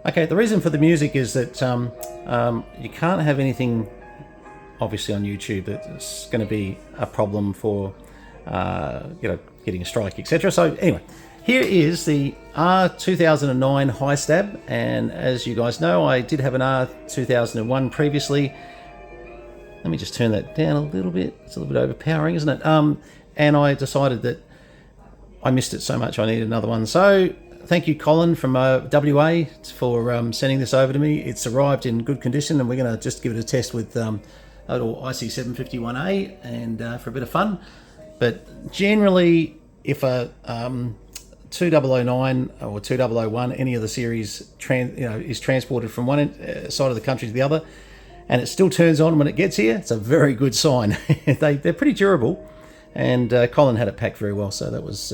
Okay, the reason for the music is that you can't have anything, obviously, on YouTube that's going to be a problem for, getting a strike, etc. So anyway, here is the R2009 high stab, and as you guys know, I did have an R2001 previously. Let me just turn that down a little bit. It's a little bit overpowering, isn't it? And I decided that I missed it so much I needed another one. So thank you, Colin from WA, for sending this over to me. It's arrived in good condition, and we're going to just give it a test with a little IC751A and for a bit of fun. But generally, if a 2009 or 2001, any of the series, is transported from one side of the country to the other, and it still turns on when it gets here, it's a very good sign. They're pretty durable, and Colin had it packed very well, so that was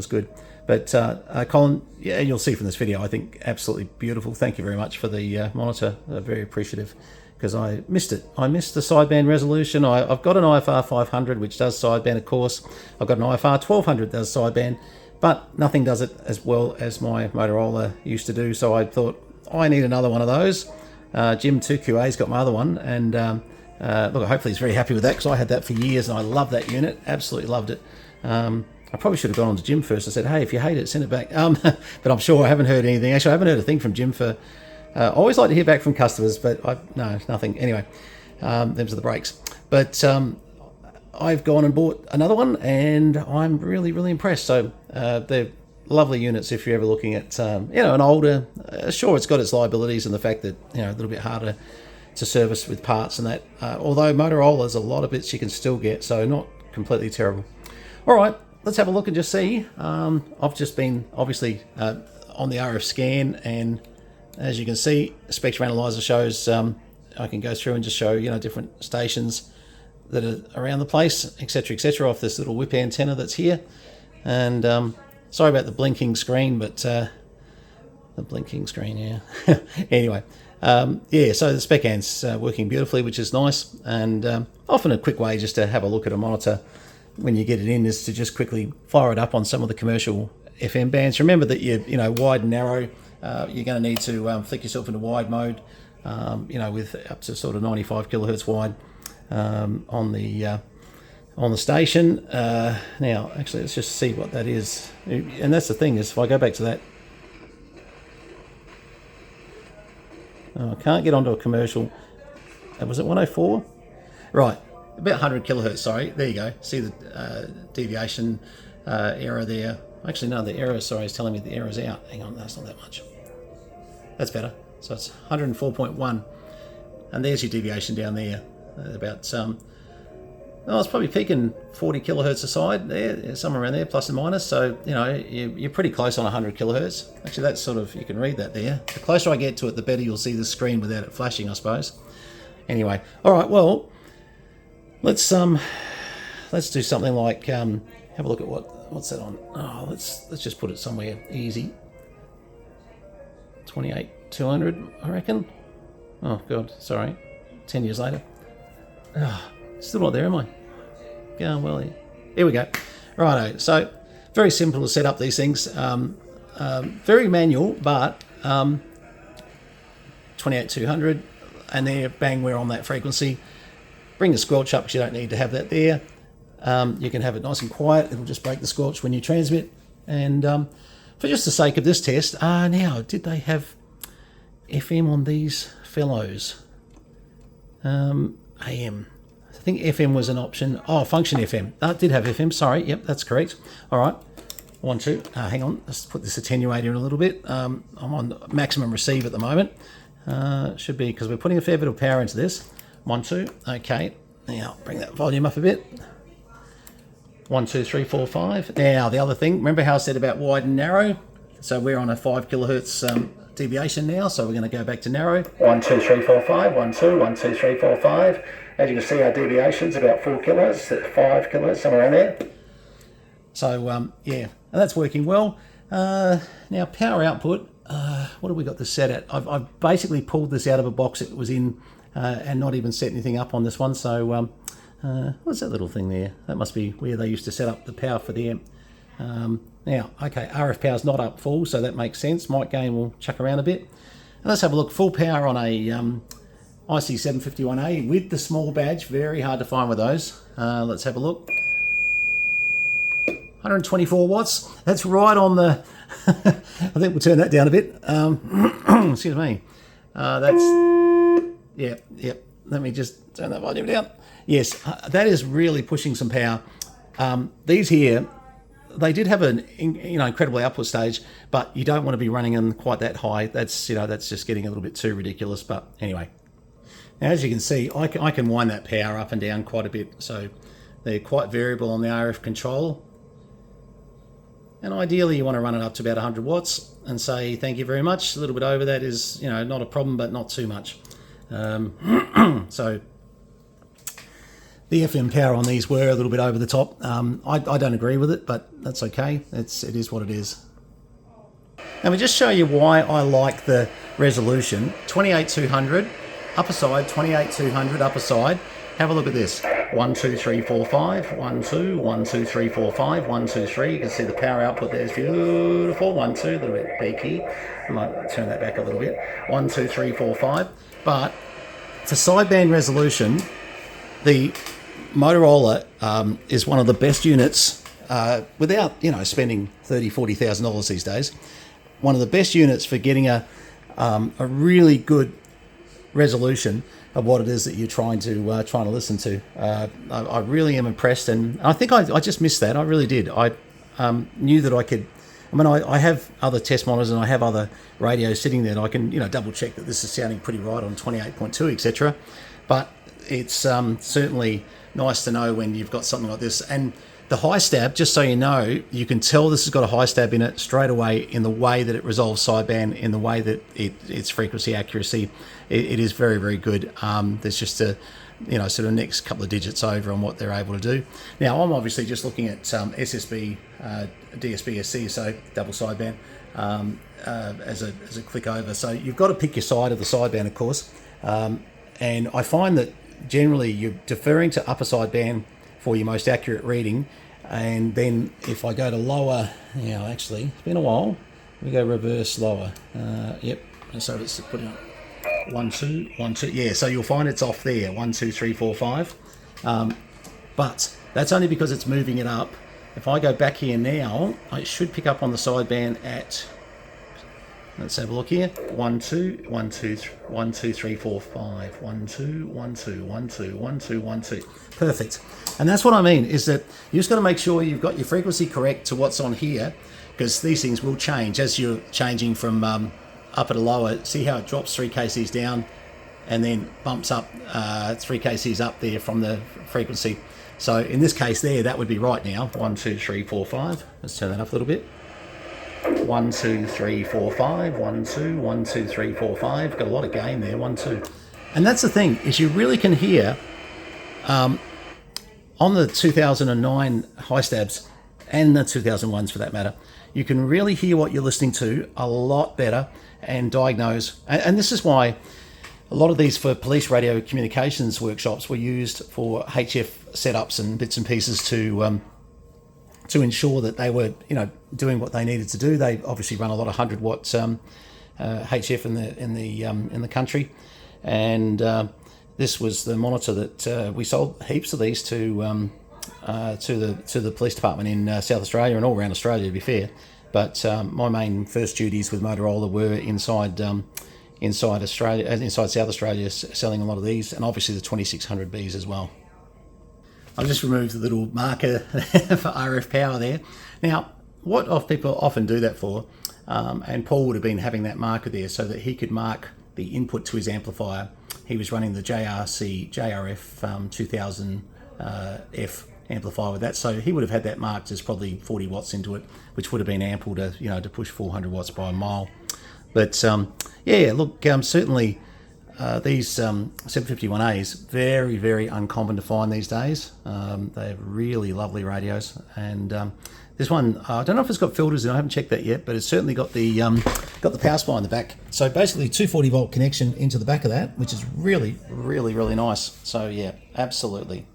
good. But Colin, yeah, you'll see from this video, I think absolutely beautiful. Thank you very much for the monitor. Very appreciative, because I missed it. I missed the sideband resolution. I've got an IFR 500 which does sideband, of course. I've got an IFR 1200 that does sideband, but nothing does it as well as my Motorola used to do. So I thought, I need another one of those. Jim 2QA's got my other one, and look, hopefully he's very happy with that, because I had that for years and I love that unit, absolutely loved it. I probably should have gone on to Jim first and said, hey, if you hate it, send it back. But I'm sure I haven't heard anything. Actually, I haven't heard a thing from Jim for... I always like to hear back from customers, but no, nothing. Anyway, them's are the breaks. But I've gone and bought another one, and I'm really, really impressed. So they're lovely units if you're ever looking at, an older... sure, it's got its liabilities and the fact that, a little bit harder to service with parts and that. Although Motorola's a lot of bits you can still get, so not completely terrible. All right, let's have a look and just see. I've just been, obviously, on the RF scan, and as you can see, Spectrum Analyzer shows, I can go through and just show, different stations that are around the place, etc., off this little whip antenna that's here. And sorry about the blinking screen, but the blinking screen, yeah. Anyway, so the spec ant's working beautifully, which is nice. And often a quick way just to have a look at a monitor when you get it in is to just quickly fire it up on some of the commercial FM bands. Remember that wide and narrow, you're going to need to flick yourself into wide mode, with up to sort of 95 kilohertz wide on the station. Now, actually, let's just see what that is. And that's the thing, is if I go back to that, I can't get onto a commercial. Was it 104? Right. About 100 kilohertz, sorry. There you go. See the deviation error there. Actually, no, the error, sorry, is telling me the error's out. Hang on, that's not that much. That's better. So it's 104.1. And there's your deviation down there. About, it's probably peaking 40 kilohertz aside there, somewhere around there, plus and minus. So, you're pretty close on 100 kilohertz. Actually, that's sort of, you can read that there. The closer I get to it, the better you'll see the screen without it flashing, I suppose. Anyway, all right, well, let's do something like have a look at what's that on. Oh, let's just put it somewhere easy. 28200, I reckon. Oh god, sorry. 10 years later. Still not there, am I? Yeah, well, here we go. Righto. So very simple to set up these things. Very manual, but 28200, and there, bang, we're on that frequency. Bring the squelch up, because you don't need to have that there. You can have it nice and quiet. It'll just break the squelch when you transmit. And for just the sake of this test, now, did they have FM on these fellows? AM. I think FM was an option. Oh, function FM. It did have FM, sorry. Yep, that's correct. All right. 1, 2. Hang on. Let's put this attenuator in a little bit. I'm on maximum receive at the moment. Should be, because we're putting a fair bit of power into this. 1, 2. Okay. Now, bring that volume up a bit. 1, 2, 3, 4, 5. Now, the other thing, remember how I said about wide and narrow? So we're on a 5 kilohertz deviation now, so we're going to go back to narrow. 1, 2, 3, 4, 5. 1, 2, 1, 2, 3, 4, 5. As you can see, our deviation's about 4 kilohertz, 5 kilohertz, somewhere around there. So, yeah, and that's working well. Now, power output, what have we got this set at? I've basically pulled this out of a box it was in and not even set anything up on this one. So, what's that little thing there? That must be where they used to set up the power for the amp. Now, okay, RF power's not up full, so that makes sense. Mic gain will chuck around a bit. And let's have a look. Full power on a IC751A with the small badge. Very hard to find with those. Let's have a look. 124 watts. That's right on the... I think we'll turn that down a bit. Excuse me. That's... Yep. Let me just turn that volume down. Yes, that is really pushing some power. These here, they did have an incredible output stage, but you don't want to be running them quite that high. That's just getting a little bit too ridiculous. But anyway, now as you can see, I can wind that power up and down quite a bit. So they're quite variable on the RF controller. And ideally, you want to run it up to about 100 watts and say thank you very much. A little bit over that is not a problem, but not too much. So the FM power on these were a little bit over the top. I don't agree with it, but that's okay. It is what it is. Let me just show you why I like the resolution. 28200 upper side, 28200 upper side. Have a look at this. 1, 2, 3, 4, 5. 1, 2, 1, 2, 3, 4, 5. 1, 2, 3. You can see the power output there is beautiful. 1, 2, a little bit peaky. I might turn that back a little bit. 1, 2, 3, 4, 5. But for sideband resolution, the Motorola is one of the best units without spending $30,000-$40,000 these days. One of the best units for getting a really good resolution of what it is that you're trying to listen to. I really am impressed, and I think I just missed that. I really did. I knew that I could. I mean, I have other test monitors and I have other radios sitting there, and I can double check that this is sounding pretty right on 28.2, etc. But it's certainly nice to know when you've got something like this. And the high stab, just so you know, you can tell this has got a high stab in it straight away in the way that it resolves sideband, in the way that its frequency accuracy. It is very, very good. There's just a sort of next couple of digits over on what they're able to do. Now, I'm obviously just looking at SSB, DSB-SC, so double sideband, as a click over. So you've got to pick your side of the sideband, of course. And I find that generally you're deferring to upper sideband for your most accurate reading. And then if I go to lower, actually, it's been a while. We go reverse lower. Yep. So let's put it on. 1, 2, 1, 2. Yeah, so you'll find it's off there. 1, 2, 3, 4, 5. But that's only because it's moving it up. If I go back here now, I should pick up on the sideband at, let's have a look here. 1, 2, 1, 2, 1, 2, 3, 4, 5. 1, 2, 1, 2, 1, 2, 1, 2, 1, 2. Perfect. And that's what I mean, is that you just got to make sure you've got your frequency correct to what's on here, because these things will change as you're changing from upper to lower. See how it drops 3 kcs down and then bumps up 3 kcs up there from the frequency. So in this case there, that would be right now. 1, 2, 3, 4, 5. Let's turn that up a little bit. 1, 2, 3, 4, 5. 1, 2, 1, 2, 3, 4, 5. Got a lot of gain there. 1, 2. And that's the thing, is you really can hear on the 2009 high stabs and the 2001s for that matter, you can really hear what you're listening to a lot better and diagnose. And this is why a lot of these for police radio communications workshops were used for HF setups and bits and pieces to ensure that they were doing what they needed to do. They obviously run a lot of 100 watt HF in the country, and this was the monitor that we sold heaps of these to the police department in South Australia and all around Australia, to be fair. But my main first duties with Motorola were inside Australia, inside South Australia, selling a lot of these, and obviously the 2600Bs as well. I've just removed the little marker for RF power there. Now, what people often do that for, and Paul would have been having that marker there so that he could mark the input to his amplifier. He was running the JRF 2000F amplifier with that, so he would have had that marked as probably 40 watts into it, which would have been ample to to push 400 watts by a mile. But yeah, look, certainly these 751As very, very uncommon to find these days. They're really lovely radios, and this one I don't know if it's got filters in. I haven't checked that yet, but it's certainly got the power supply in the back. So basically 240 volt connection into the back of that, which is really, really, really nice. So yeah, absolutely.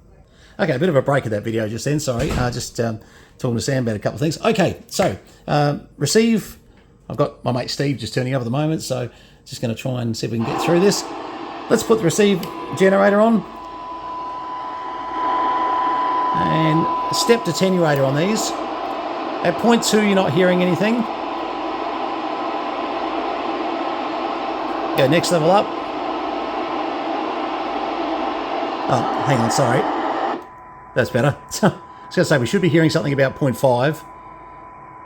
Okay, a bit of a break of that video just then, sorry. Just talking to Sam about a couple of things. Okay, so receive. I've got my mate Steve just turning up at the moment, so just going to try and see if we can get through this. Let's put the receive generator on. And stepped attenuator on these. At 0.2 you're not hearing anything. Go next level up. Oh, hang on, sorry. That's better. I was going to say we should be hearing something about 0.5.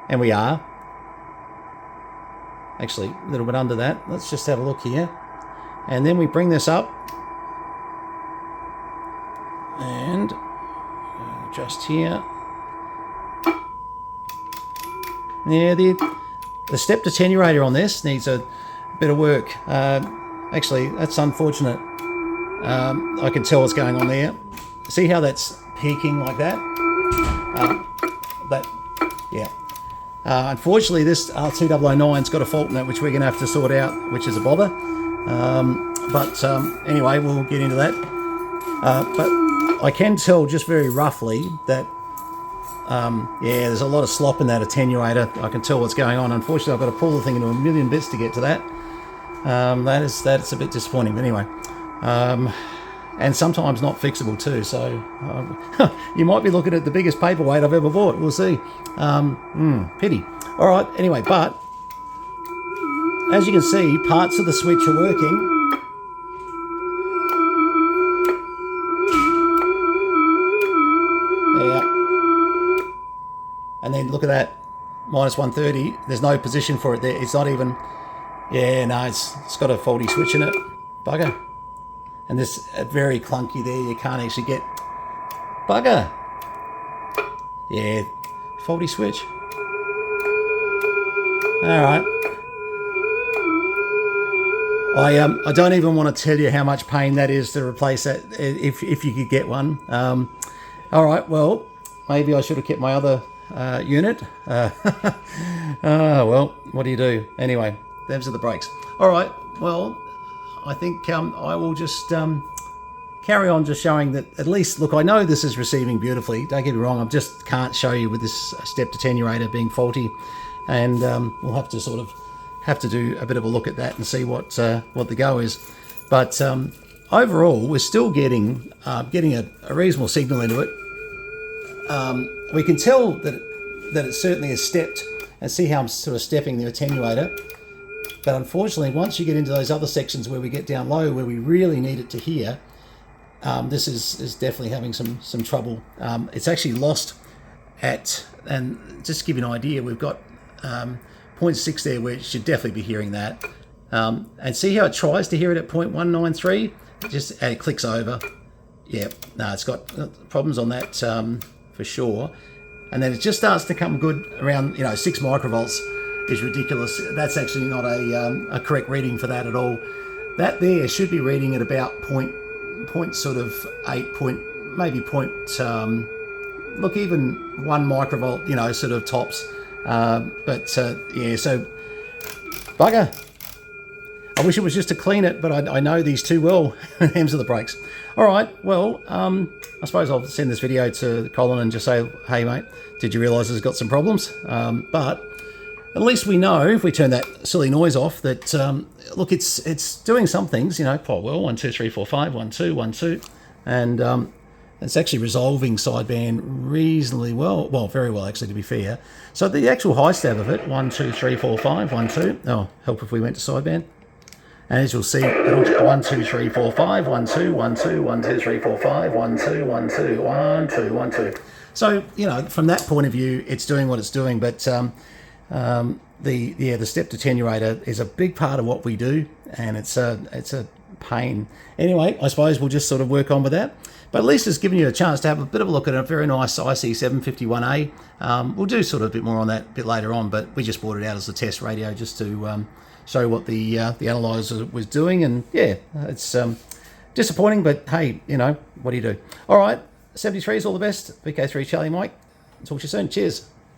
And we are. Actually, a little bit under that. Let's just have a look here. And then we bring this up. And just here. Yeah, the stepped attenuator on this needs a bit of work. Actually, that's unfortunate. I can tell what's going on there. See how that's peaking like that? Yeah. Unfortunately, this R2009's got a fault in it, which we're going to have to sort out, which is a bother. But anyway, we'll get into that. But I can tell just very roughly that, yeah, there's a lot of slop in that attenuator. I can tell what's going on. Unfortunately, I've got to pull the thing into a million bits to get to that. That's a bit disappointing. But anyway, and sometimes not fixable too. So you might be looking at the biggest paperweight I've ever bought. We'll see. Pity. All right. Anyway, but as you can see, parts of the switch are working. And then look at that, minus 130. There's no position for it there. It's not even, yeah, no, it's got a faulty switch in it. Bugger. And this very clunky there, you can't actually get, bugger. Yeah, faulty switch. All right. I don't even want to tell you how much pain that is to replace that if you could get one. All right, well, maybe I should have kept my other unit. Well, what do you do? Anyway, them's are the breaks. All right, well, I think I will just carry on just showing that at least, look, I know this is receiving beautifully. Don't get me wrong, I just can't show you with this stepped attenuator being faulty. And we'll have to sort of do a bit of a look at that and see what the go is. But overall, we're still getting a reasonable signal into it. We can tell that it certainly is stepped, and see how I'm sort of stepping the attenuator. But unfortunately, once you get into those other sections where we get down low, where we really need it to hear, this is definitely having some trouble. It's actually lost at, and just to give you an idea, we've got 0.6 there, where it should definitely be hearing that. And see how it tries to hear it at 0.193? It clicks over. Yeah, no, it's got problems on that for sure. And then it just starts to come good around, 6 microvolts is ridiculous. That's actually not a correct reading for that at all. That there should be reading at about point sort of 8 point, maybe point, look, even 1 microvolt, sort of tops. Yeah, so bugger. I wish it was just to clean it, but I know these too well. Hems are the breaks. All right, well, I suppose I'll send this video to Colin and just say, hey mate, did you realise it's got some problems? But at least we know, if we turn that silly noise off, that look, it's doing some things, quite well. 1 2 3 4 5 1 2 1 2, and it's actually resolving sideband reasonably well. Well, very well actually, to be fair. So the actual high stab of it, 1 2 3 4 5 1 2. Oh, help if we went to sideband. And as you'll see, 1 2 3 4 5 1 2 1 2 1 2 3 4 5 1 2 1 2 1 2 1 2. So from that point of view, it's doing what it's doing. But the stepped attenuator is a big part of what we do, and it's a pain. Anyway, I suppose we'll just sort of work on with that. But at least it's given you a chance to have a bit of a look at a very nice IC751A. We'll do sort of a bit more on that a bit later on, but we just brought it out as a test radio just to show what the analyzer was doing. And yeah, it's disappointing, but hey, what do you do? All right, 73 is all the best. VK3 Charlie Mike. Talk to you soon. Cheers.